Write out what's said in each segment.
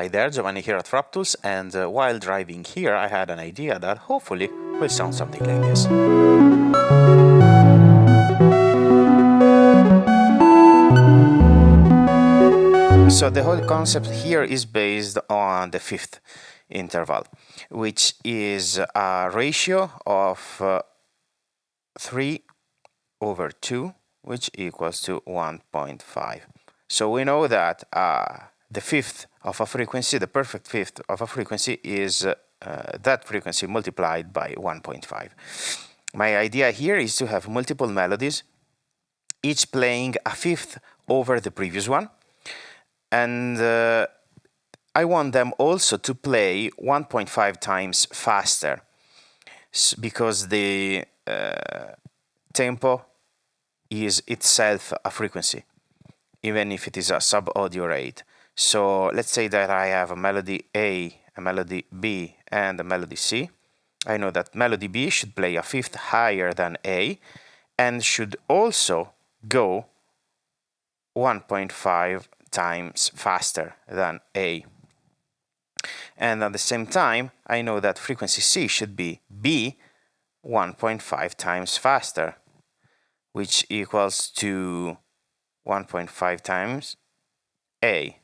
Hi there, Giovanni here at FrapTools, and while driving here I had an idea that hopefully will sound something like this. So the whole concept here is based on the fifth interval, which is a ratio of 3/2, which equals to 1.5. So we know that the fifth of a frequency, the perfect fifth of a frequency, is that frequency multiplied by 1.5. My idea here is to have multiple melodies, each playing a fifth over the previous one, and I want them also to play 1.5 times faster, because the tempo is itself a frequency, even if it is a sub-audio rate. So let's say that I have a melody A, a melody B, and a melody C. I know that melody B should play a fifth higher than A and should also go 1.5 times faster than A. And at the same time, I know that frequency C should be B 1.5 times faster, which equals to 1.5 times A,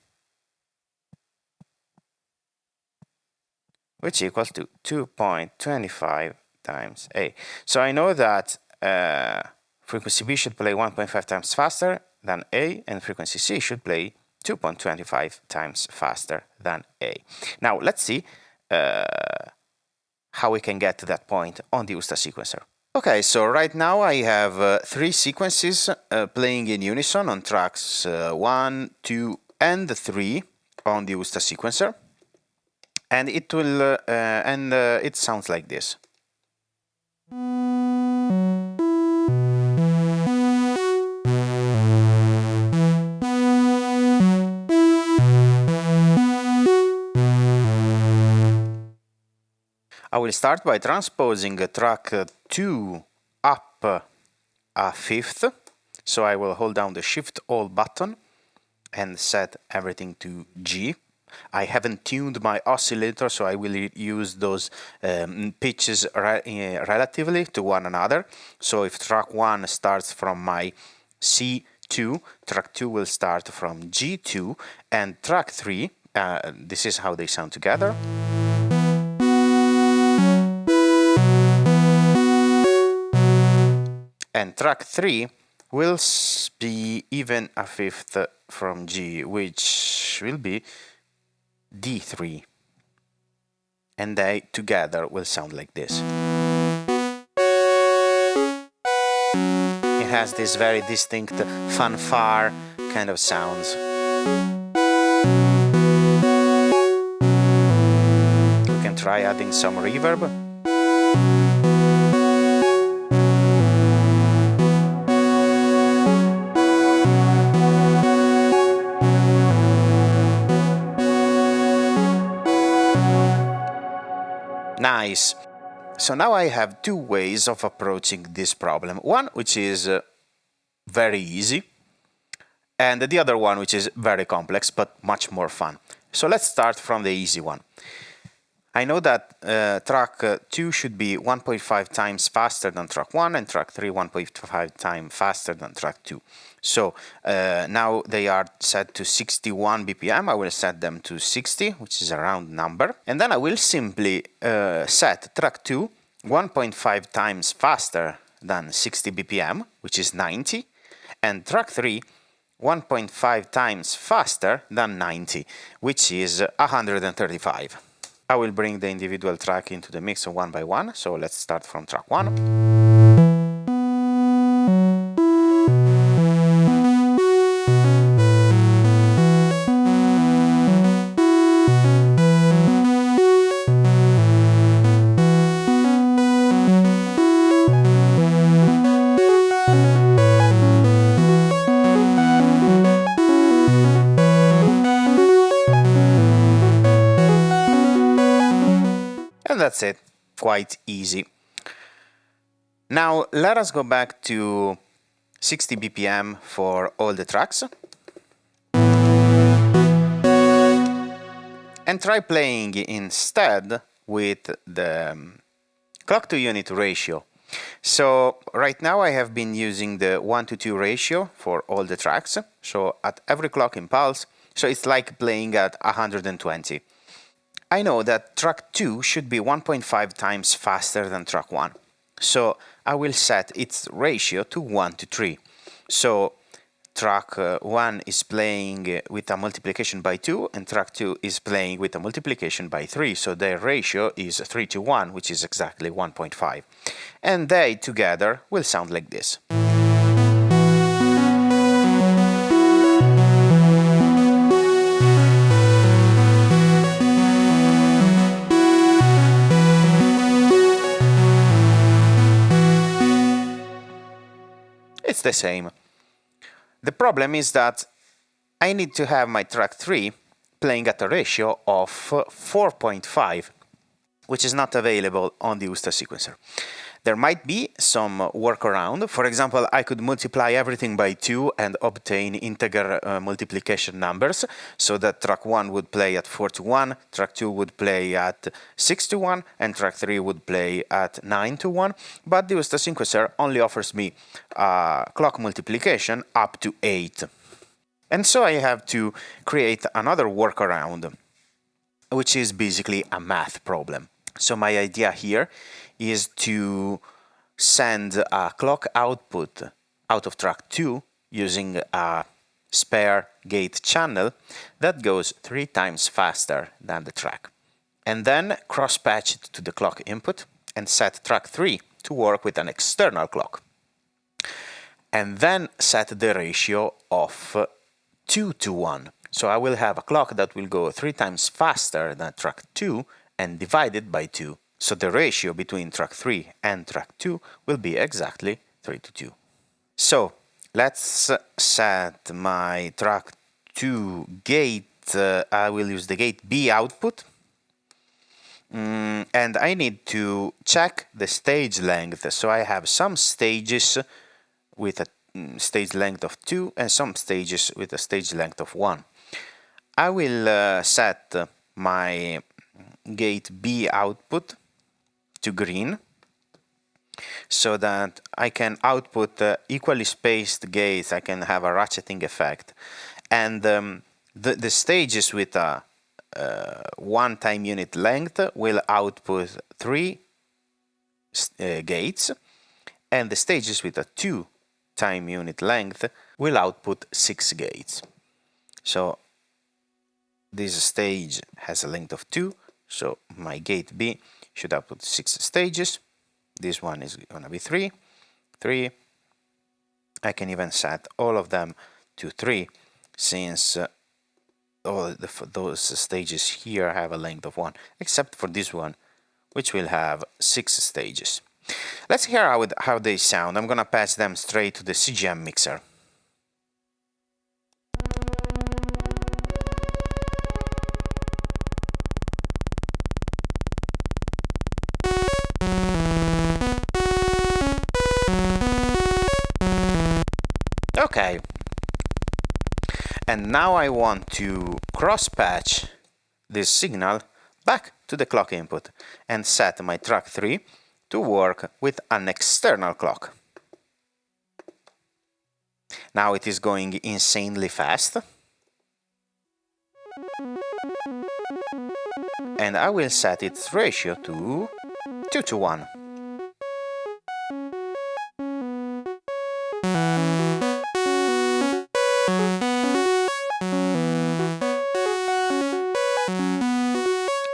which equals to 2.25 times A. So I know that frequency B should play 1.5 times faster than A, and frequency C should play 2.25 times faster than A. Now let's see how we can get to that point on the USTA sequencer. Okay, so right now I have 3 sequences playing in unison on tracks 1, 2, and 3 on the USTA sequencer, and it will it sounds like this. I will start by transposing track 2 up a fifth. So I will hold down the Shift Alt button and set everything to G. I haven't tuned my oscillator, so I will use those pitches relatively to one another. So if track 1 starts from my C2, track 2 will start from G2, and track 3, this is how they sound together. And track 3 will be even a fifth from G, which will be D3. And they together will sound like this. It has this very distinct fanfare kind of sounds. We can try adding some reverb. Nice. So now I have 2 ways of approaching this problem. One which is very easy, and the other one which is very complex but much more fun. So let's start from the easy one. I know that track 2 should be 1.5 times faster than track 1, and track 3 1.5 times faster than track 2. So now they are set to 61 BPM. I will set them to 60, which is a round number. And then I will simply set track 2 1.5 times faster than 60 BPM, which is 90, and track 3 1.5 times faster than 90, which is 135. I will bring the individual track into the mix one by one, so let's start from track 1. And that's it, quite easy. Now let us go back to 60 BPM for all the tracks. and try playing instead with the clock to unit ratio. So right now I have been using the 1:2 ratio for all the tracks. So at every clock impulse, so it's like playing at 120. I know that track 2 should be 1.5 times faster than track 1. So I will set its ratio to 1:3. So track 1 is playing with a multiplication by 2 and track 2 is playing with a multiplication by 3. So their ratio is 3:1, which is exactly 1.5. And they together will sound like this. It's the same. The problem is that I need to have my track 3 playing at a ratio of 4.5, which is not available on the USTA sequencer. There might be some workaround. For example, I could multiply everything by 2 and obtain integer multiplication numbers, so that track 1 would play at 4:1, track 2 would play at 6:1, and track 3 would play at 9:1. But the USTA sequencer only offers me clock multiplication up to 8. And so I have to create another workaround, which is basically a math problem. So my idea here is to send a clock output out of track 2 using a spare gate channel that goes 3 times faster than the track. And then cross-patch it to the clock input and set track 3 to work with an external clock. And then set the ratio of 2:1. So I will have a clock that will go 3 times faster than track 2 and divided by 2. So the ratio between track 3 and track 2 will be exactly 3:2. So let's set my track 2 gate. I will use the gate B output. And I need to check the stage length. So I have some stages with a stage length of 2 and some stages with a stage length of 1. I will set my gate B output to green so that I can output equally spaced gates. I can have a ratcheting effect. And the stages with a 1 time unit length will output 3 gates, and the stages with a 2 time unit length will output 6 gates. So this stage has a length of 2, so my gate B should output 6 stages. This one is gonna be 3. I can even set all of them to 3, since all those stages here have a length of 1, except for this one, which will have 6 stages. Let's hear how they sound. I'm gonna patch them straight to the CGM mixer. Okay. And now I want to cross-patch this signal back to the clock input and set my track 3 to work with an external clock. Now it is going insanely fast. And I will set its ratio to 2:1.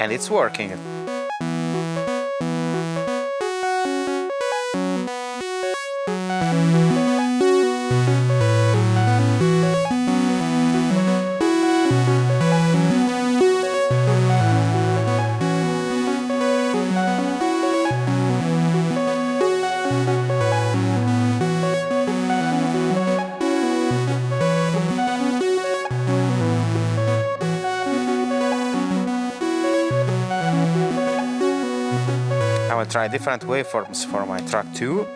And it's working. I will try different waveforms for my track 2.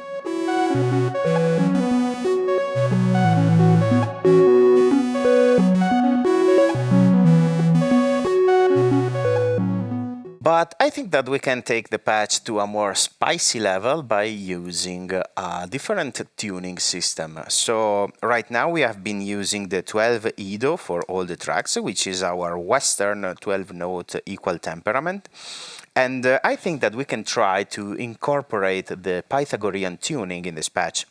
But I think that we can take the patch to a more spicy level by using a different tuning system. So right now we have been using the 12 Edo for all the tracks, which is our Western 12-note equal temperament. And I think that we can try to incorporate the Pythagorean tuning in this patch,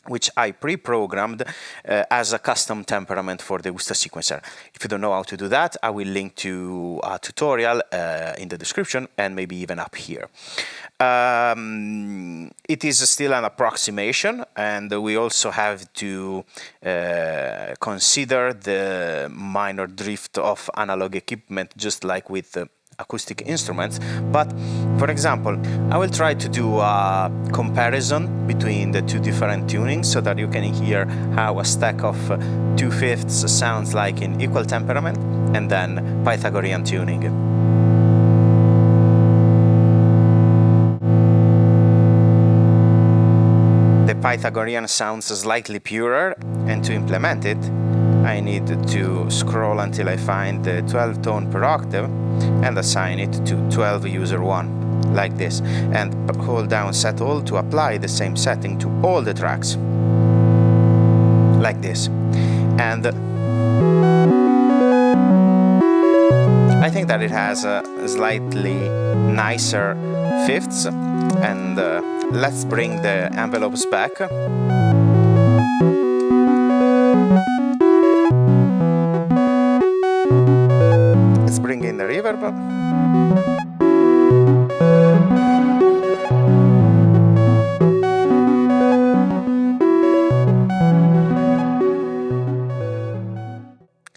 which I pre-programmed as a custom temperament for the USTA sequencer. If you don't know how to do that, I will link to a tutorial in the description and maybe even up here. It is still an approximation, and we also have to consider the minor drift of analog equipment, just like with acoustic instruments. But for example, I will try to do a comparison between the two different tunings so that you can hear how a stack of 2/5 sounds like in equal temperament and then Pythagorean tuning. The Pythagorean sounds slightly purer, and to implement it I need to scroll until I find the 12 tone per octave and assign it to 12 user 1, like this, and hold down set all to apply the same setting to all the tracks, like this. And I think that it has a slightly nicer fifths, and let's bring the envelopes back. Let's bring in the reverb.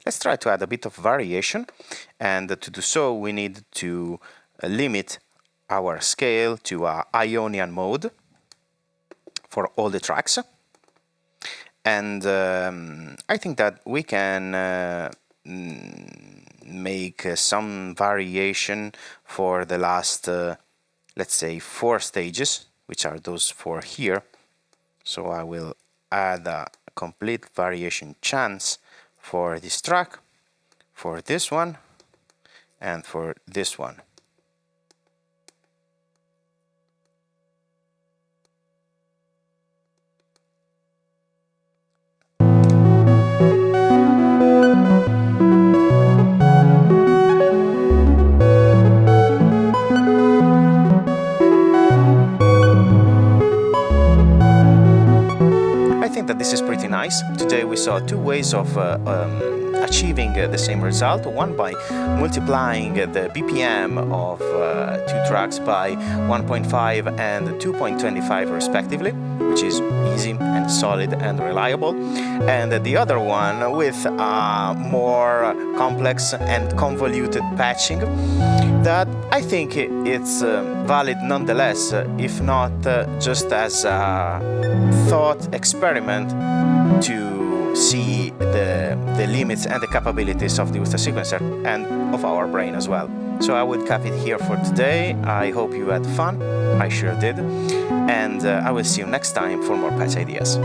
Let's try to add a bit of variation, and to do so we need to limit our scale to a Ionian mode for all the tracks. And I think that we can make some variation for the last, let's say, 4 stages, which are those 4 here. So I will add a complete variation chance for this track, for this one, and for this one. I think that this is pretty nice. Today we saw 2 ways of achieving the same result, one by multiplying the BPM of 2 tracks by 1.5 and 2.25 respectively, which is easy and solid and reliable, and the other one with more complex and convoluted patching that I think it's valid nonetheless, if not just as a thought experiment to see the limits and the capabilities of the USTA sequencer and of our brain as well. So I would cap it here for today. I hope you had fun. I sure did. And I will see you next time for more patch ideas.